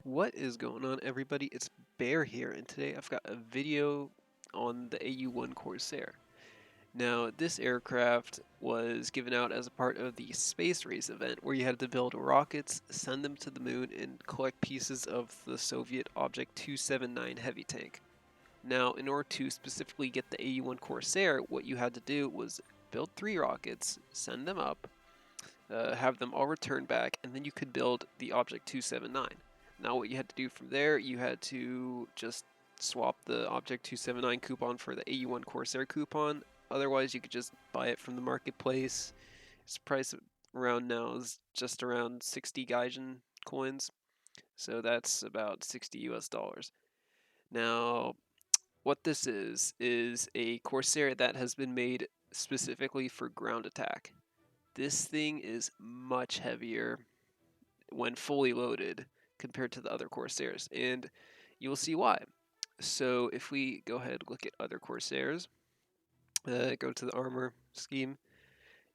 What is going on, everybody? It's Bear here, and today I've got a video on the AU-1 Corsair. Now, this aircraft was given out as a part of the space race event where you had to build rockets, send them to the moon, and collect pieces of the Soviet Object 279 heavy tank. Now, in order to specifically get the AU-1 Corsair, what you had to do was build 3 rockets, send them up, have them all return back, and then you could build the Object 279. Now what you had to do from there, you had to just swap the Object 279 coupon for the AU-1 Corsair coupon. Otherwise, you could just buy it from the marketplace. Its price around now is just around 60 Gaijin coins, so that's about 60 US dollars. Now, what this is a Corsair that has been made specifically for ground attack. This thing is much heavier when fully loaded compared to the other Corsairs, and you will see why. So if we go ahead and look at other Corsairs, go to the armor scheme,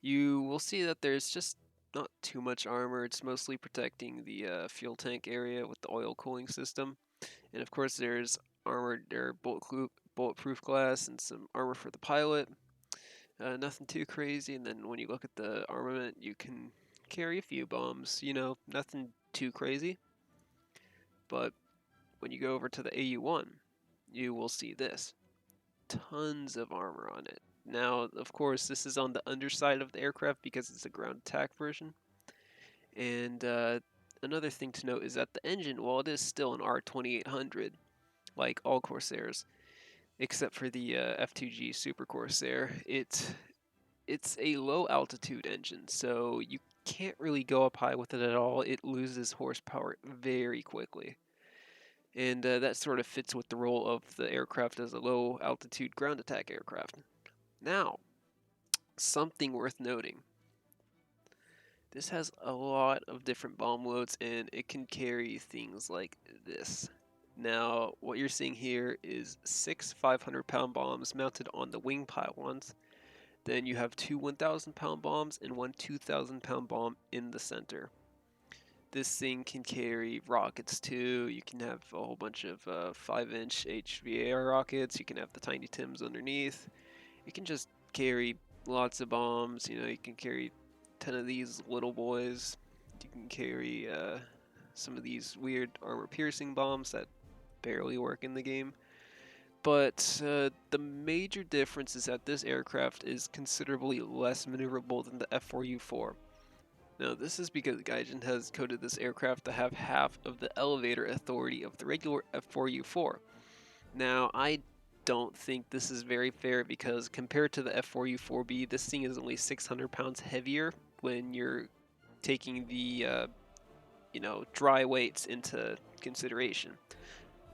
you will see that there's just not too much armor. It's mostly protecting the fuel tank area with the oil cooling system, and of course there's armored or bulletproof glass and some armor for the pilot. Nothing too crazy, and then when you look at the armament, you can carry a few bombs, nothing too crazy. But when you go over to the AU-1, you will see this. Tons of armor on it. Now, of course, this is on the underside of the aircraft because it's a ground attack version. And another thing to note is that the engine, while it is still an R2800, like all Corsairs, except for the F2G Super Corsair, it's a low altitude engine, so you can't really go up high with it at all. It loses horsepower very quickly. And that sort of fits with the role of the aircraft as a low altitude ground attack aircraft. Now, something worth noting. This has a lot of different bomb loads and it can carry things like this. Now, what you're seeing here is 6 500-pound bombs mounted on the wing pylons. Then you have 2 1,000-pound bombs and 1 2,000-pound bomb in the center. This thing can carry rockets too. You can have a whole bunch of 5-inch HVAR rockets. You can have the Tiny Tims underneath. You can just carry lots of bombs. You can carry 10 of these little boys. You can carry some of these weird armor-piercing bombs that barely work in the game. But the major difference is that this aircraft is considerably less maneuverable than the F4U4. Now, this is because Gaijin has coded this aircraft to have half of the elevator authority of the regular F4U4. Now, I don't think this is very fair because compared to the F4U4B, this thing is only 600 pounds heavier when you're taking the, dry weights into consideration.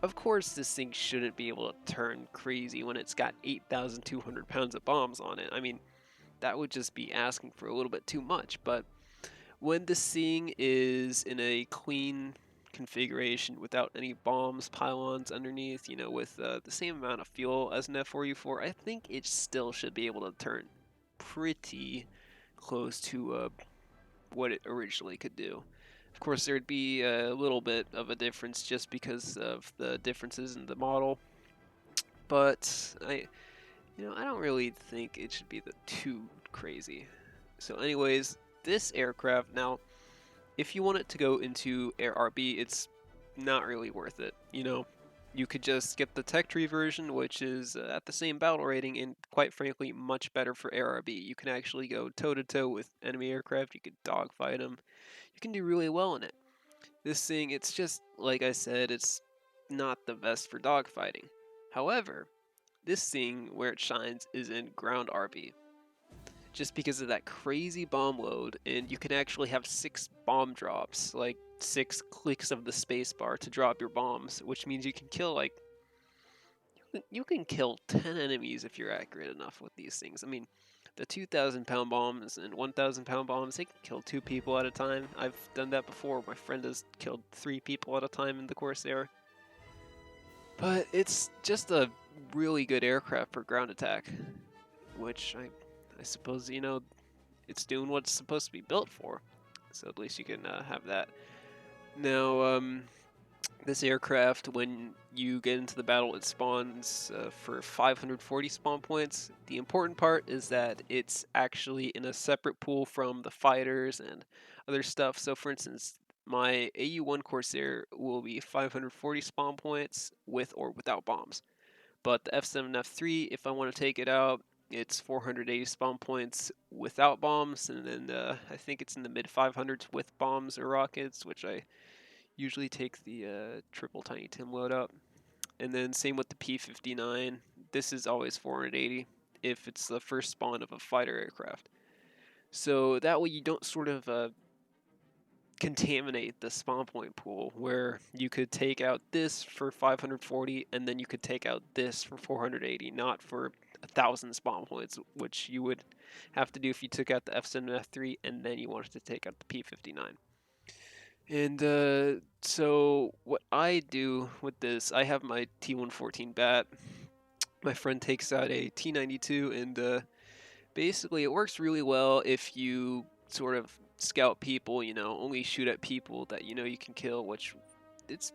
Of course, this thing shouldn't be able to turn crazy when it's got 8,200 pounds of bombs on it. I mean, that would just be asking for a little bit too much, but when this thing is in a clean configuration without any bombs, pylons underneath, with the same amount of fuel as an F4U4, I think it still should be able to turn pretty close to what it originally could do. Of course, there'd be a little bit of a difference just because of the differences in the model, but I don't really think it should be too crazy. So anyways, this aircraft, now, if you want it to go into Air RB, it's not really worth it. You could just get the tech tree version, which is at the same battle rating and quite frankly much better for Air RB. You can actually go toe-to-toe with enemy aircraft, you could dogfight them, you can do really well in it. This thing, it's just, like I said, it's not the best for dogfighting. However, this thing, where it shines, is in ground RB. Just because of that crazy bomb load, and you can actually have 6 bomb drops, like 6 clicks of the spacebar to drop your bombs, which means you can kill you can kill 10 enemies if you're accurate enough with these things. I mean, the 2,000-pound bombs and 1,000-pound bombs, they can kill 2 people at a time. I've done that before. My friend has killed 3 people at a time in the Corsair. But it's just a really good aircraft for ground attack, which I suppose, it's doing what it's supposed to be built for. So at least you can have that. Now, This aircraft, when you get into the battle, it spawns for 540 spawn points. The important part is that it's actually in a separate pool from the fighters and other stuff. So, for instance, my AU-1 Corsair will be 540 spawn points with or without bombs. But the F7 F3, if I want to take it out, it's 480 spawn points without bombs, and then I think it's in the mid 500s with bombs or rockets, which I usually take the triple Tiny Tim load up. And then same with the P-59. This is always 480 if it's the first spawn of a fighter aircraft. So that way you don't sort of contaminate the spawn point pool, where you could take out this for 540 and then you could take out this for 480, not for 1,000 spawn points, which you would have to do if you took out the F7 and F3 and then you wanted to take out the P-59. And so what I do with this, I have my T114 bat. My friend takes out a T92, and basically it works really well if you sort of scout people, only shoot at people that you can kill, which it's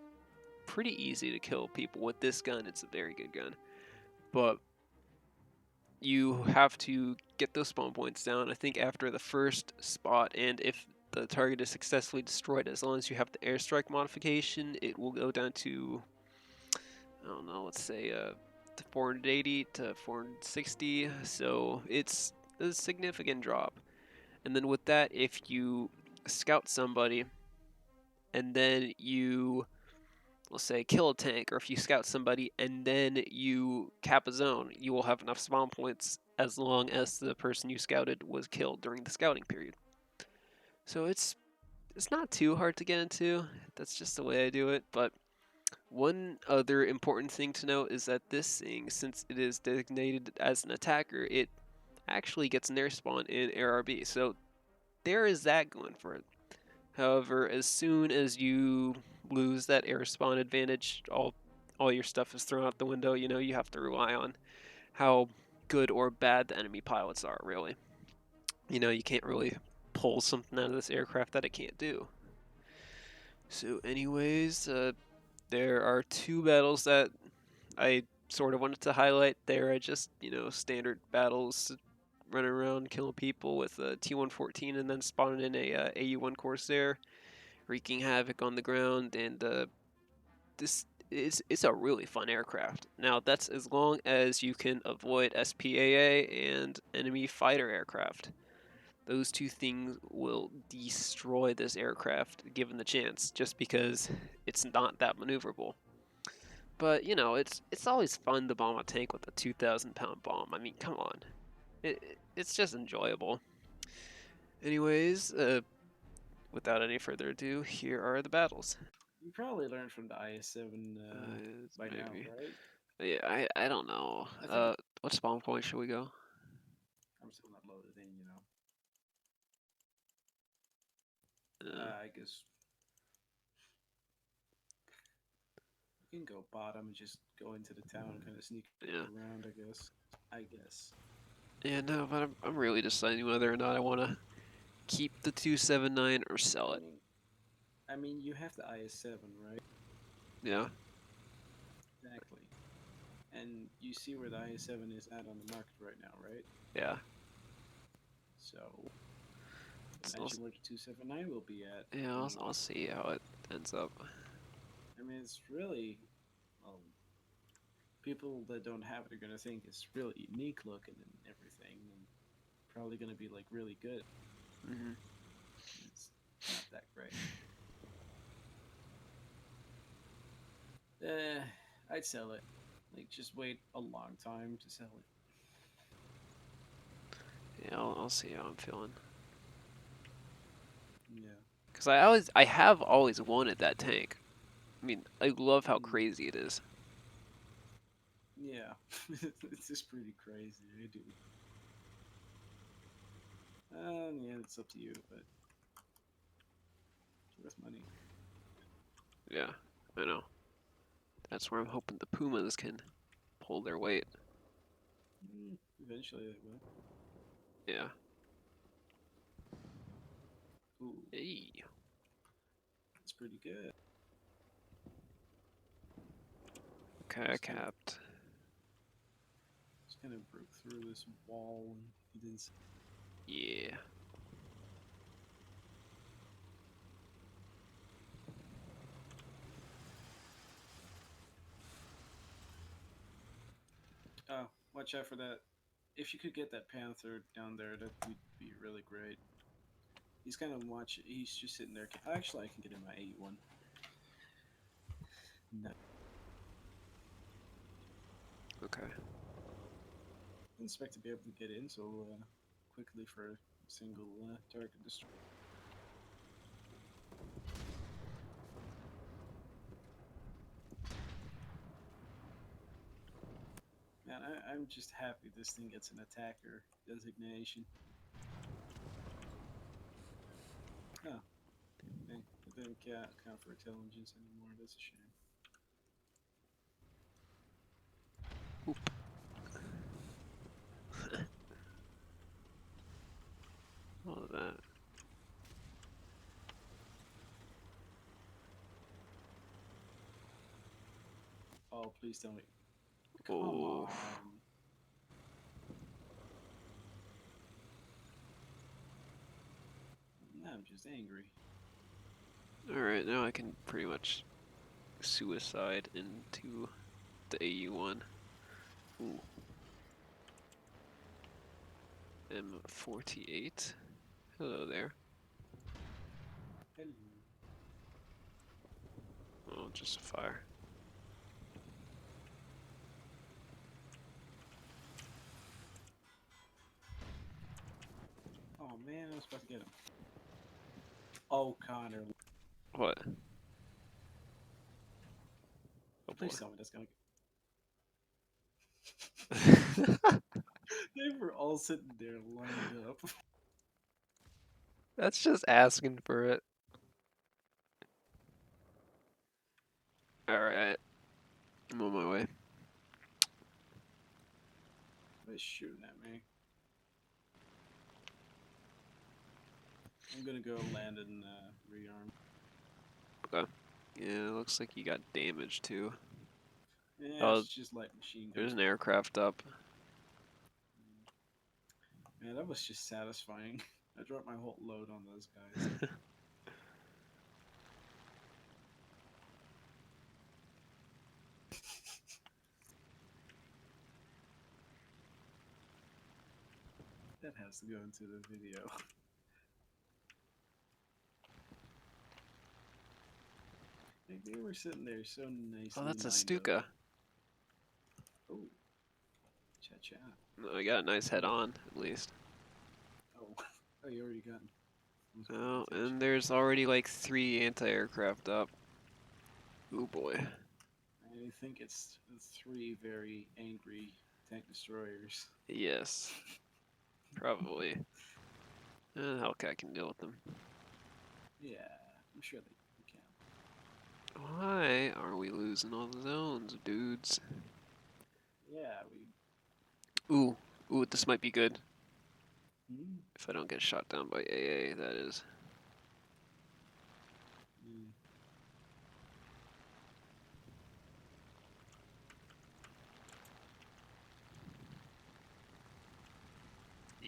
pretty easy to kill people with this gun. It's a very good gun. But you have to get those spawn points down, I think, after the first spot, and if the target is successfully destroyed, as long as you have the airstrike modification, it will go down to, I don't know, let's say 480 to 460, so it's a significant drop. And then with that, if you scout somebody and then you, let's say, kill a tank, or if you scout somebody and then you cap a zone, you will have enough spawn points as long as the person you scouted was killed during the scouting period. So it's not too hard to get into. That's just the way I do it. But one other important thing to note is that this thing, since it is designated as an attacker, it actually gets an air spawn in ARB. So there is that going for it. However, as soon as you lose that air spawn advantage, all your stuff is thrown out the window. You have to rely on how good or bad the enemy pilots are, really. You can't really pull something out of this aircraft that it can't do. So anyways, there are two battles that I sort of wanted to highlight. There are just, standard battles, running around killing people with a T-114 and then spawning in a AU-1 Corsair, wreaking havoc on the ground, and this it's a really fun aircraft. Now, that's as long as you can avoid SPAA and enemy fighter aircraft. Those two things will destroy this aircraft given the chance, just because it's not that maneuverable. But it's always fun to bomb a tank with a 2,000-pound bomb. I mean, come on, it's just enjoyable. Anyways, without any further ado, here are the battles. You probably learned from the IS-7 by now, Maybe. right? Yeah, I don't know. I think What spawn point should we go? I'm still not loaded in, Uh, I guess we can go bottom and just go into the town, kind of sneak yeah. around. I guess. I guess. Yeah, no, but I'm really deciding whether or not I want to keep the 279 or sell I it. mean, I mean, you have the IS-7, right? Yeah, Exactly. And you see where the IS-7 is at on the market right now, right? yeah. So I'll, imagine where the 279 will be at. yeah, I I'll mean, see how it ends up. it's really well. People that don't have it are gonna think it's really unique looking and everything, and probably gonna be like really good. Hmm. It's not that great. I'd sell it. Like, just wait a long time to sell it. Yeah, I'll see how I'm feeling. Yeah. Cause I have always wanted that tank. I mean, I love how Mm, crazy it is. yeah. It's just pretty crazy. I do. Yeah, it's up to you, but it's worth money. Yeah, I know. That's where I'm hoping the Pumas can pull their weight. Eventually they will. Yeah. Ooh, Hey. that's pretty good. Okay, I capped. Just kind of broke through this wall and he didn't. Yeah. Oh, watch out for that. If you could get that Panther down there, that would be really great. He's kind of watching. He's just sitting there. Actually, I can get in my AU-1. No. Okay. Didn't expect to be able to get in so quickly for a single target destroy. Man, I'm just happy this thing gets an attacker designation. Oh, okay. It didn't count for intelligence anymore. That's a shame. Oop. All of that. Oh, please tell me. Come Oh. on. I'm just angry. Alright, now I can pretty much suicide into the AU-1. Ooh. M48. Hello there. Hello. Oh, just a fire. Oh man, I was about to get him. Oh, Connor. What? Oh boy. Please tell me that's gonna. They were all sitting there lined up. That's just asking for it. Alright. I'm on my way. They're shooting at me. I'm gonna go land in rearm. Okay. Yeah, looks like you got damage too. Yeah, Oh, it's just light machine there's guns. an aircraft up. Man, that was just satisfying. I dropped my whole load on those guys. That has to go into the video. Like, they were sitting there so nicely Oh, that's a lined up. Stuka. Oh, cha-cha. I got a nice head on, at least. Oh, oh, you already got him. Oh, and there's already like 3 anti-aircraft up. Oh boy. I think it's 3 very angry tank destroyers. Yes. Probably. Hellcat can deal with them. Yeah, I'm sure they can. Why are we losing all the zones, dudes? Yeah, we. Ooh. Ooh, this might be good. Hmm? If I don't get shot down by AA, that is. Mm.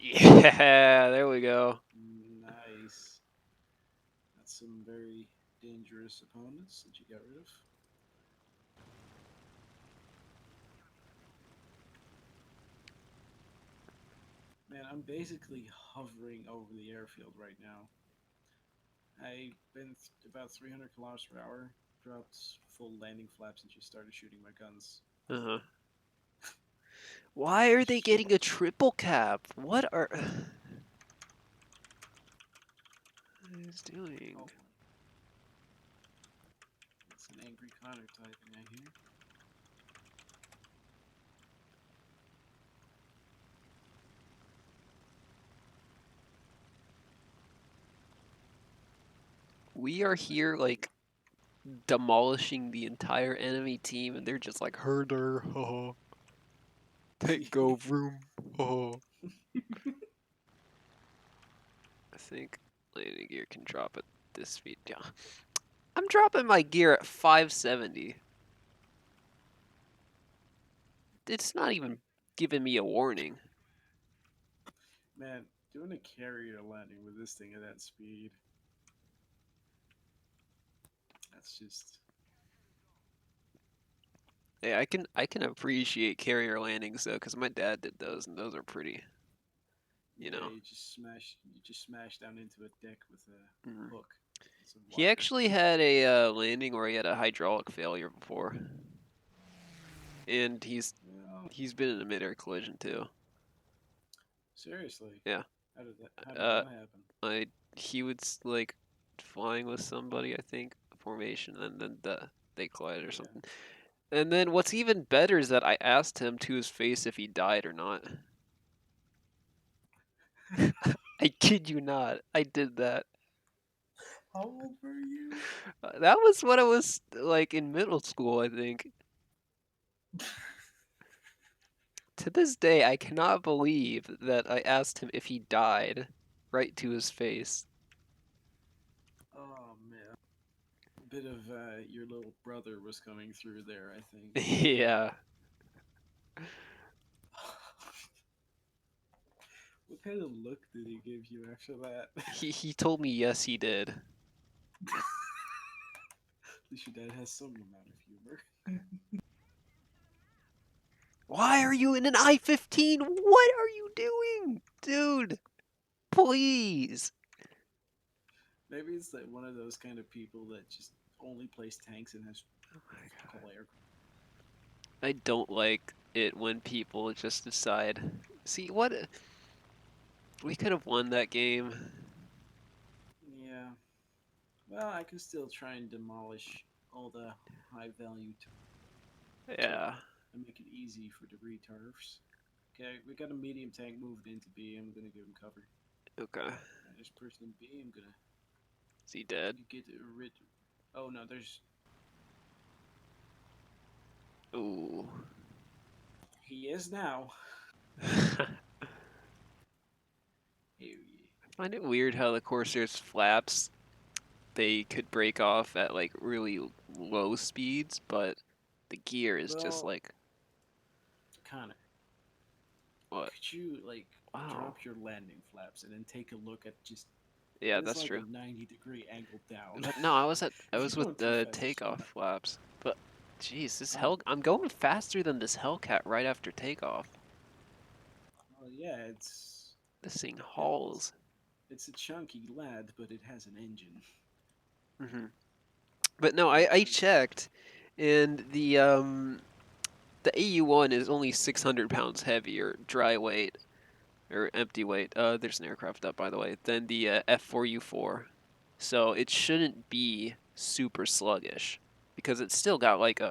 Yeah, there we go. Nice. That's some very dangerous opponents that you got rid of. Man, I'm basically hovering over the airfield right now. I've been about 300 kilometers per hour, dropped full landing flaps, and just started shooting my guns. Uh-huh. Why are they getting a triple cap? What are... What is doing? Oh, it's an angry Connor typing, I hear. We are here, like, demolishing the entire enemy team, and they're just like, herder, oh. Take go room, oh. I think landing gear can drop at this speed. Yeah. I'm dropping my gear at 570. it's not even giving me a warning. Man, doing a carrier landing with this thing at that speed, that's just. Yeah, I can appreciate carrier landings though, because my dad did those, and those are pretty. You Yeah, know. you just smash down into a deck with Mhm. a hook. It's a He wire. actually had a landing where he had a hydraulic failure before, and Well, he's been in a mid-air collision too. seriously, Yeah. how did Uh, that happen? he was like flying with somebody, I think, formation, and then they collided or Yeah. something. And then what's even better is that I asked him to his face if he died or not. I kid you not. I did that. How old were you? That was when I was like in middle school, I think. To this day, I cannot believe that I asked him if he died right to his face. Oh man, a bit of your little brother was coming through there, I think. Yeah. What kind of look did he give you after that? He told me yes he did. At least your dad has some amount of humor. Why are you in an I-15? What are you doing? Dude, please. Maybe it's like one of those kind of people that just only plays tanks and has Oh my fuck all god. aircraft. I don't like it when people just decide. See, what? We could have won that game. Yeah. Well, I can still try and demolish all the high value Yeah. and make it easy for the retards. Okay, we got a medium tank moved into B. I'm gonna give him cover. Okay. This person in B, I'm gonna Is he dead? get rid. Oh no, there's. Ooh. He is now. I Oh yeah. find it weird how the Corsair's flaps they could break off at like really low speeds, but the gear is just Well, like Connor, what? could you like Wow. drop your landing flaps and then take a look at just. Yeah, That is that's like a true. 90-degree angle down. But no, I If you're was with going too the fast, just come takeoff back. flaps. But jeez, Oh, I'm going faster than this Hellcat right after takeoff. well, yeah, it's This thing it's hauls. it's a chunky lad, but it has an engine. Hmm. But no, And I chunky. checked, and the AU-1 is only 600 pounds heavier dry weight or empty weight. There's an aircraft up by the way than the F4U4, so it shouldn't be super sluggish because it's still got like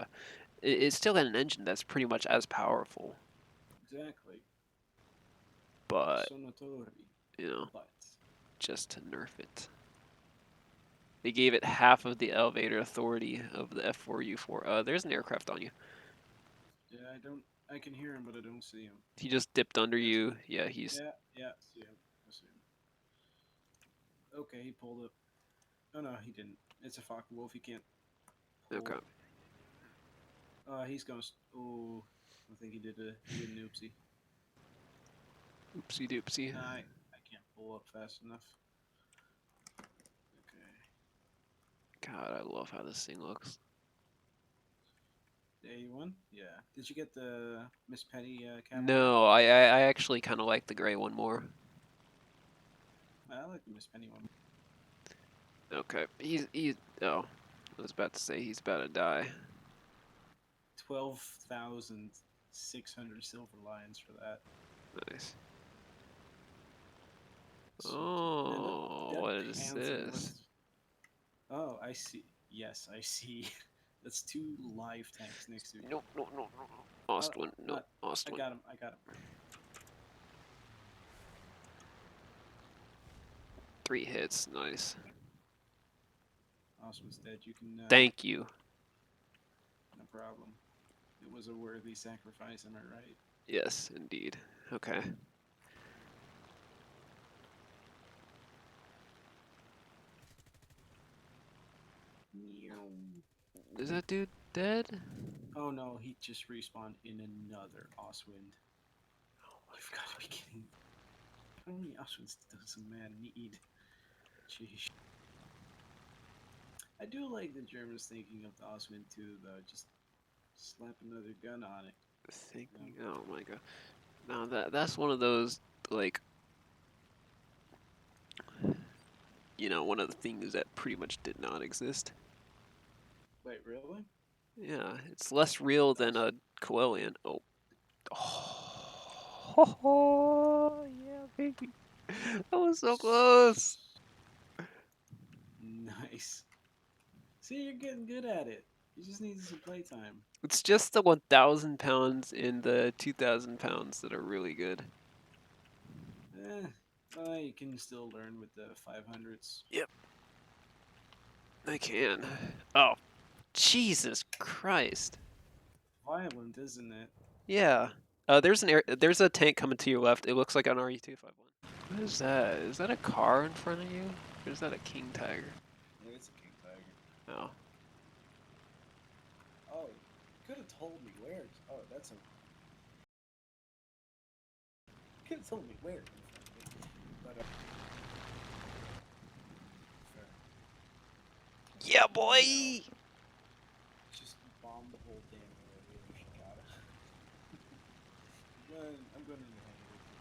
it's still got an engine that's pretty much as powerful, Exactly. but Sonotori. you know, But just to nerf it. They gave it half of the elevator authority of the F4U4. There's an aircraft on you. yeah, I don't. I can hear him, but I don't see him. He just dipped under Yes. you. Yeah, he's Yeah. See him. I see him. Okay, he pulled up. Oh no, he didn't. It's a Focke Wolf. He can't okay. pull. He's gonna. Oh, I think he did an oopsie. Oopsie doopsie. I can't pull up fast enough. Okay. God, I love how this thing looks. A1? Yeah. Did you get the Miss Penny camo yet? No, I actually kind of like the gray one more. I like the Miss Penny one. Okay, he's. Oh, I was about to say he's about to die. 12,600 silver lions for that. Nice. Sweet. Man, Oh, that what is Panther this? must. Oh, I see. Yes, I see. That's two live tanks next to. No, no, no, no, no. Lost one. No, Not. lost I one. got him. I got him. 3 hits. Nice. Osman's dead. You can. Thank you. No problem. It was a worthy sacrifice. Am I right? Yes, indeed. Okay. Meow. Is that dude dead? Oh no, he just respawned in another Oswind. Oh my You've got to god. be kidding. How many Oswinds does a man need? Jeez. I do like the Germans thinking of the Oswind too, though. Just slap another gun on it. Thinking, oh my god. Now that's one of those, like, one of the things that pretty much did not exist. Wait, really? Yeah, it's less real than That's a Coelian. Oh. Oh, yeah, baby. That was so close. nice. See, you're getting good at it. You just need some playtime. It's just the 1,000 pounds and the 2,000 pounds that are really good. Eh, you can still learn with the 500s. Yep, I can. Oh, Jesus Christ. Violent, isn't it? Yeah. There's a tank coming to your left. It looks like an RE-251. What is that? Is that a car in front of you? Or is that a King Tiger? Yeah, it's a King Tiger. Oh. Oh, you could have told me where. Oh, that's a. Could have told me where. But fair. Yeah, You know, boy! just bomb the whole damn area if you gotta. I'm going in the hangar with you.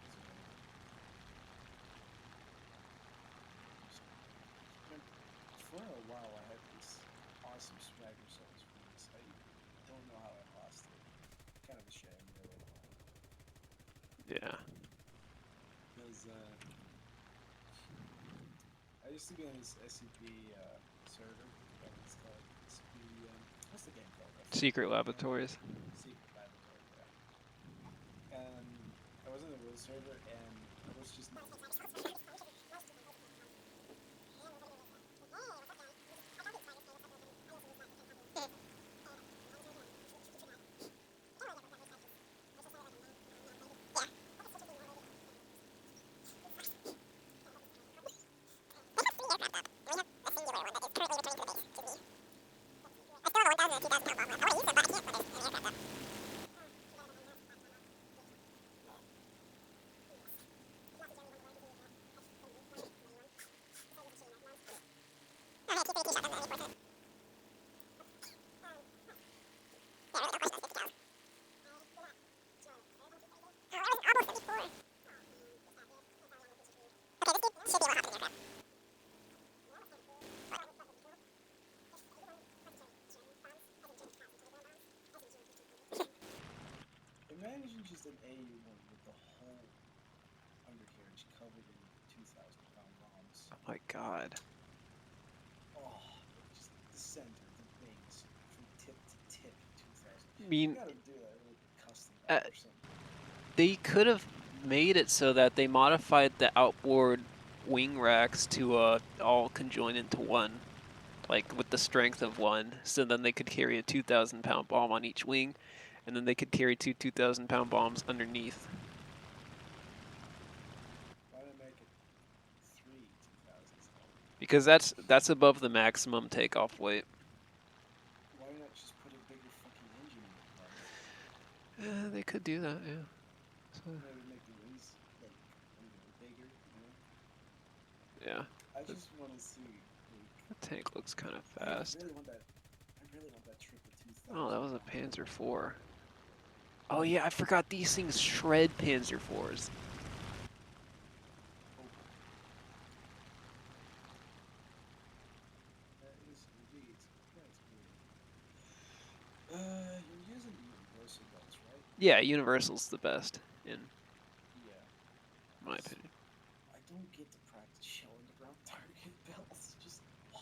For a while, I had this awesome swagger cells from this. I don't know how I lost it. Kind of a shame, really. Yeah. Because I used to be on this SCP server. It's called SCP. What's the game called? I forget. Secret laboratories. Secret Laboratory. Yeah. And I was on the real server, and I was just. Imagine just an AU-1 with the whole undercarriage covered in 2,000-pound bombs. Oh my god. Oh, just the center, the wings, from tip to tip, 2,000. I You mean, gotta do that like a custom uh, map or something. they could have made it so that they modified the outboard wing racks to all conjoin into one, like with the strength of one, so then they could carry a 2,000-pound bomb on each wing, and then they could carry two 2,000-pound bombs underneath. Why not make it 3 2,000s? Because that's above the maximum takeoff weight. Why not just put a bigger fucking engine in the plane? They could do that, yeah. So, Maybe make the wings like bigger. yeah, I the, just want to see. the tank looks kind of Man, I fast. really want that. I really want that triple 2,000. Oh, that was a Panzer IV. Oh yeah, I forgot these things shred Panzer IVs. That is indeed. That's weird. You're using the universal guns, right? Yeah, Universal's the best, in Yeah. my opinion. I don't get the practice shell in the ground target belts. Just why?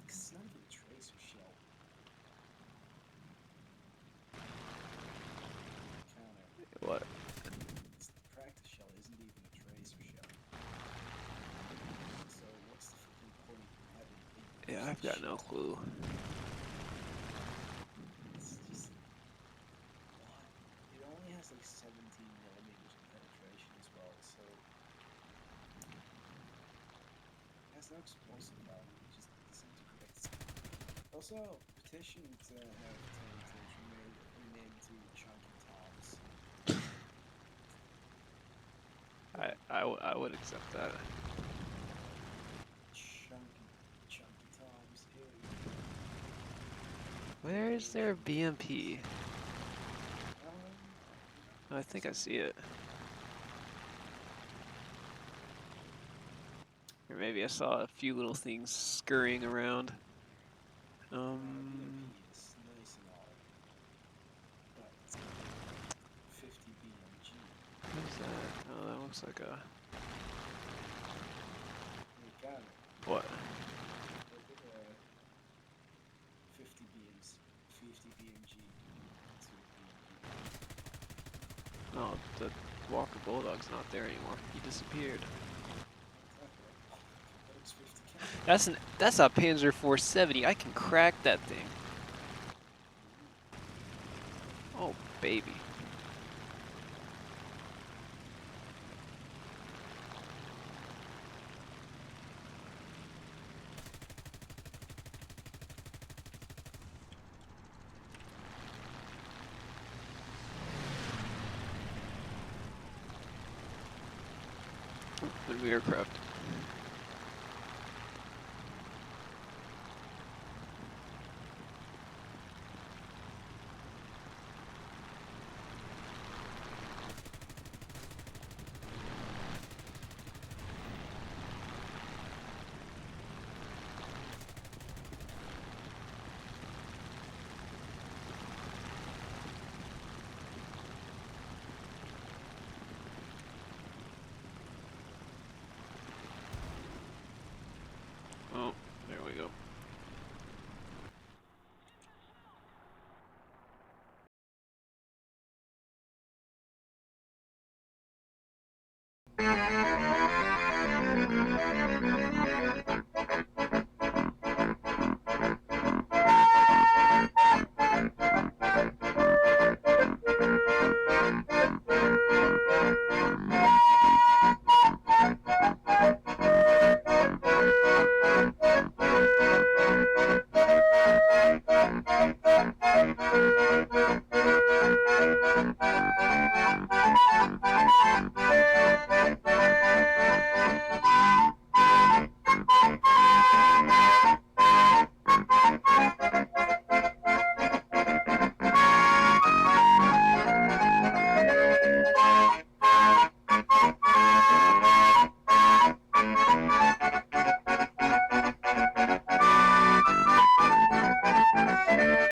Because it's not even a tracer shell. Counter. What? The practice shell isn't even a tracer shell. So what's the fucking point in having a Yeah, I've got no shell? clue. It's just why? It only has like 17 millimeters of penetration as well, so it has no explosive value. It just disintegrates. Also, petition to have tanks engineered I would accept that. Chunky, chunky toms. Ew. Where is their BMP? I think I see it. Or maybe I saw a few little things scurrying around. BMP is nice and all, but 50 BMG. What is that? Oh, that looks like a... You got it. What? Look at 50 BMs, 50 BMG, 2 BMP. Oh, the Walker Bulldog's not there anymore. He disappeared. That's a Panzer 470. I can crack that thing. Oh, baby. Enemy aircraft. Oh, there we go.